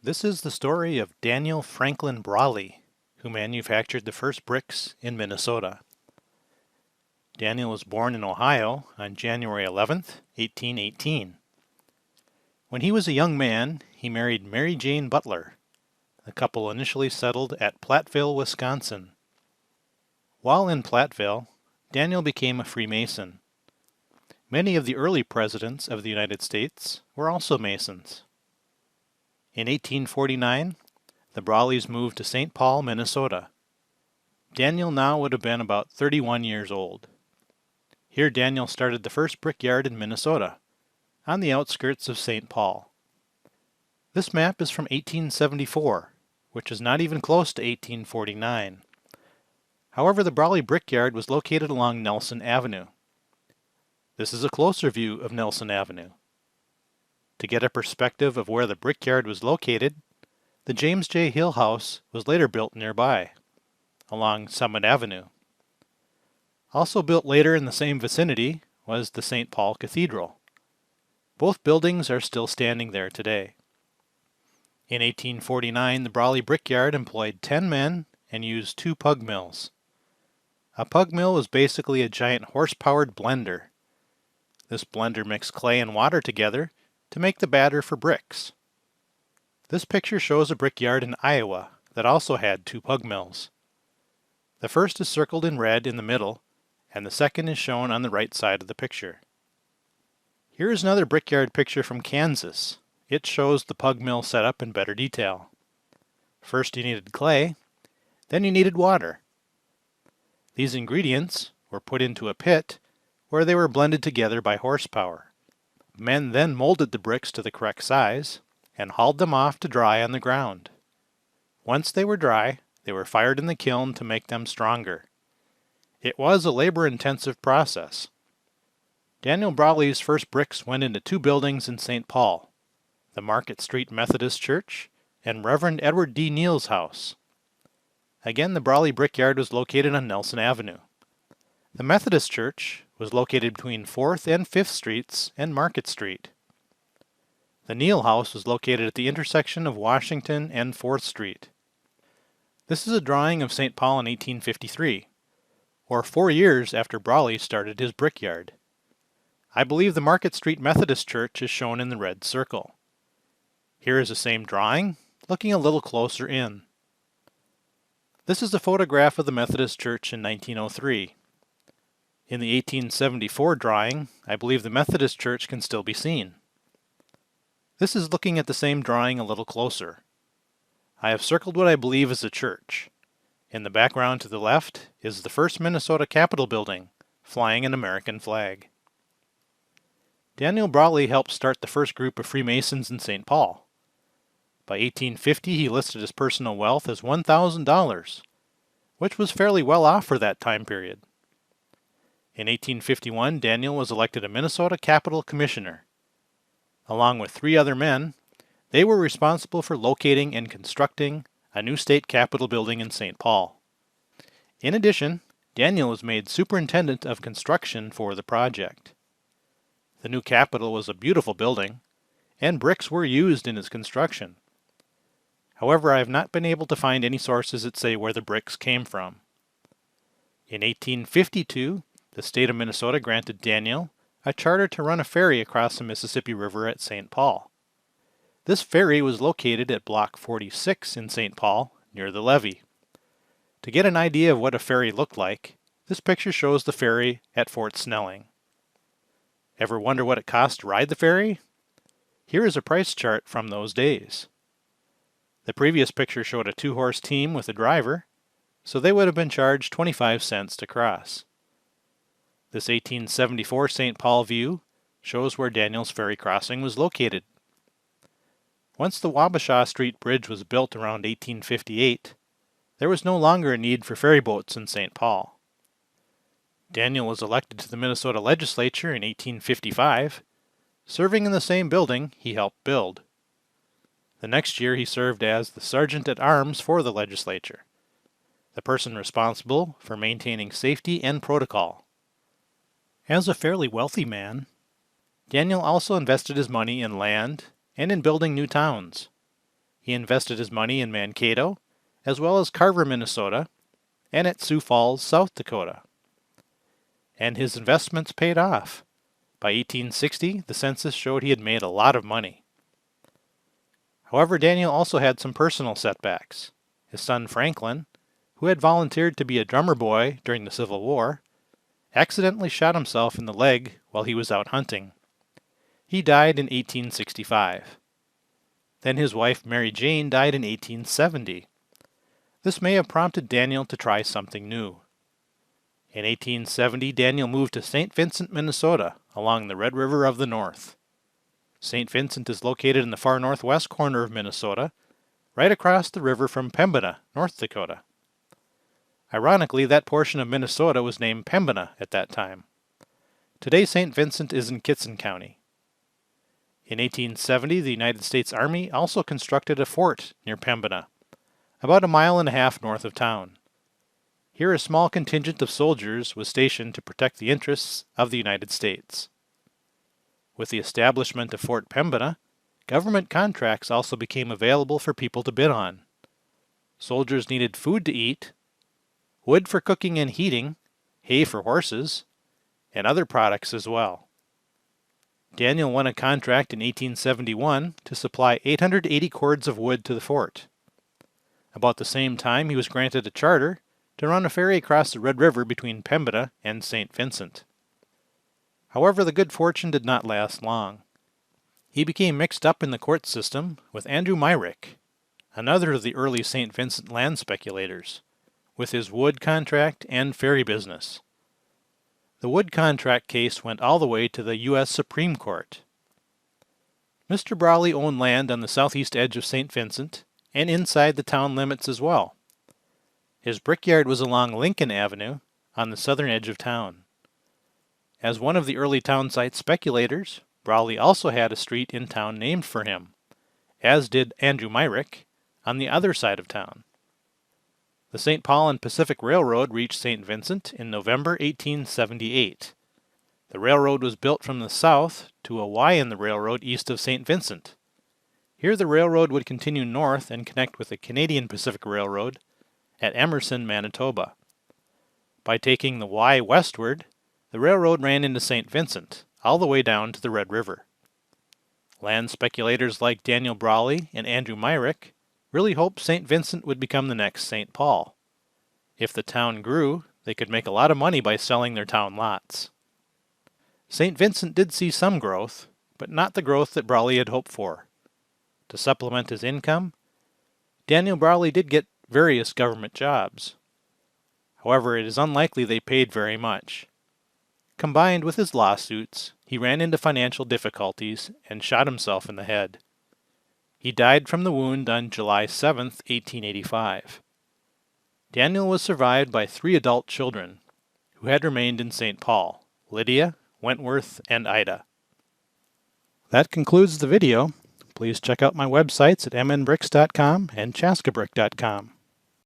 This is the story of Daniel Franklin Brawley, who manufactured the first bricks in Minnesota. Daniel was born in Ohio on January 11th, 1818. When he was a young man, he married Mary Jane Butler. The couple initially settled at Platteville, Wisconsin. While in Platteville, Daniel became a Freemason. Many of the early presidents of the United States were also Masons. In 1849, the Brawleys moved to St. Paul, Minnesota. Daniel now would have been about 31 years old. Here Daniel started the first brickyard in Minnesota, on the outskirts of St. Paul. This map is from 1874, which is not even close to 1849. However, the Brawley brickyard was located along Nelson Avenue. This is a closer view of Nelson Avenue. To get a perspective of where the brickyard was located, the James J. Hill House was later built nearby, along Summit Avenue. Also built later in the same vicinity was the St. Paul Cathedral. Both buildings are still standing there today. In 1849, the Brawley brickyard employed 10 men and used 2 pug mills. A pug mill was basically a giant horse-powered blender. This blender mixed clay and water together to make the batter for bricks. This picture shows a brickyard in Iowa that also had 2 pug mills. The first is circled in red in the middle, and the second is shown on the right side of the picture. Here is another brickyard picture from Kansas. It shows the pug mill setup in better detail. First you needed clay, then you needed water. These ingredients were put into a pit where they were blended together by horsepower. Men then molded the bricks to the correct size and hauled them off to dry on the ground. Once they were dry, they were fired in the kiln to make them stronger. It was a labor-intensive process. Daniel Brawley's first bricks went into 2 buildings in St. Paul, the Market Street Methodist Church and Reverend Edward D. Neal's house. Again, the Brawley brickyard was located on Nelson Avenue. The Methodist Church was located between 4th and 5th Streets and Market Street. The Neal House was located at the intersection of Washington and 4th Street. This is a drawing of St. Paul in 1853, or 4 years after Brawley started his brickyard. I believe the Market Street Methodist Church is shown in the red circle. Here is the same drawing, looking a little closer in. This is a photograph of the Methodist Church in 1903. In the 1874 drawing, I believe the Methodist Church can still be seen. This is looking at the same drawing a little closer. I have circled what I believe is a church. In the background to the left is the first Minnesota Capitol building, flying an American flag. Daniel Brawley helped start the first group of Freemasons in St. Paul. By 1850 he listed his personal wealth as $1,000, which was fairly well off for that time period. In 1851, Daniel was elected a Minnesota Capitol Commissioner. Along with 3 other men, they were responsible for locating and constructing a new state capitol building in St. Paul. In addition, Daniel was made superintendent of construction for the project. The new capitol was a beautiful building, and bricks were used in its construction. However, I have not been able to find any sources that say where the bricks came from. In 1852, the state of Minnesota granted Daniel a charter to run a ferry across the Mississippi River at St. Paul. This ferry was located at Block 46 in St. Paul, near the levee. To get an idea of what a ferry looked like, this picture shows the ferry at Fort Snelling. Ever wonder what it cost to ride the ferry? Here is a price chart from those days. The previous picture showed a 2-horse team with a driver, so they would have been charged 25 cents to cross. This 1874 St. Paul view shows where Daniel's ferry crossing was located. Once the Wabasha Street Bridge was built around 1858, there was no longer a need for ferry boats in St. Paul. Daniel was elected to the Minnesota legislature in 1855, serving in the same building he helped build. The next year he served as the Sergeant-at-Arms for the legislature, the person responsible for maintaining safety and protocol. As a fairly wealthy man, Daniel also invested his money in land and in building new towns. He invested his money in Mankato, as well as Carver, Minnesota, and at Sioux Falls, South Dakota. And his investments paid off. By 1860, the census showed he had made a lot of money. However, Daniel also had some personal setbacks. His son Franklin, who had volunteered to be a drummer boy during the Civil War, accidentally shot himself in the leg while he was out hunting. He died in 1865. Then his wife Mary Jane died in 1870. This may have prompted Daniel to try something new. In 1870, Daniel moved to St. Vincent, Minnesota, along the Red River of the North. St. Vincent is located in the far northwest corner of Minnesota, right across the river from Pembina, North Dakota. Ironically, that portion of Minnesota was named Pembina at that time. Today, St. Vincent is in Kitson County. In 1870, the United States Army also constructed a fort near Pembina, about 1.5 miles north of town. Here a small contingent of soldiers was stationed to protect the interests of the United States. With the establishment of Fort Pembina, government contracts also became available for people to bid on. Soldiers needed food to eat, wood for cooking and heating, hay for horses, and other products as well. Daniel won a contract in 1871 to supply 880 cords of wood to the fort. About the same time, he was granted a charter to run a ferry across the Red River between Pembina and St. Vincent. However, the good fortune did not last long. He became mixed up in the court system with Andrew Myrick, another of the early St. Vincent land speculators, with his wood contract and ferry business. The wood contract case went all the way to the U.S. Supreme Court. Mr. Brawley owned land on the southeast edge of St. Vincent and inside the town limits as well. His brickyard was along Lincoln Avenue on the southern edge of town. As one of the early townsite speculators, Brawley also had a street in town named for him, as did Andrew Myrick, on the other side of town. The St. Paul and Pacific Railroad reached St. Vincent in November 1878. The railroad was built from the south to a Y in the railroad east of St. Vincent. Here the railroad would continue north and connect with the Canadian Pacific Railroad at Emerson, Manitoba. By taking the Y westward, the railroad ran into St. Vincent, all the way down to the Red River. Land speculators like Daniel Brawley and Andrew Myrick really hoped St. Vincent would become the next St. Paul. If the town grew, they could make a lot of money by selling their town lots. St. Vincent did see some growth, but not the growth that Brawley had hoped for. To supplement his income, Daniel Brawley did get various government jobs. However, it is unlikely they paid very much. Combined with his lawsuits, he ran into financial difficulties and shot himself in the head. He died from the wound on July 7, 1885. Daniel was survived by 3 adult children, who had remained in St. Paul: Lydia, Wentworth, and Ida. That concludes the video. Please check out my websites at mnbricks.com and chaskabrick.com.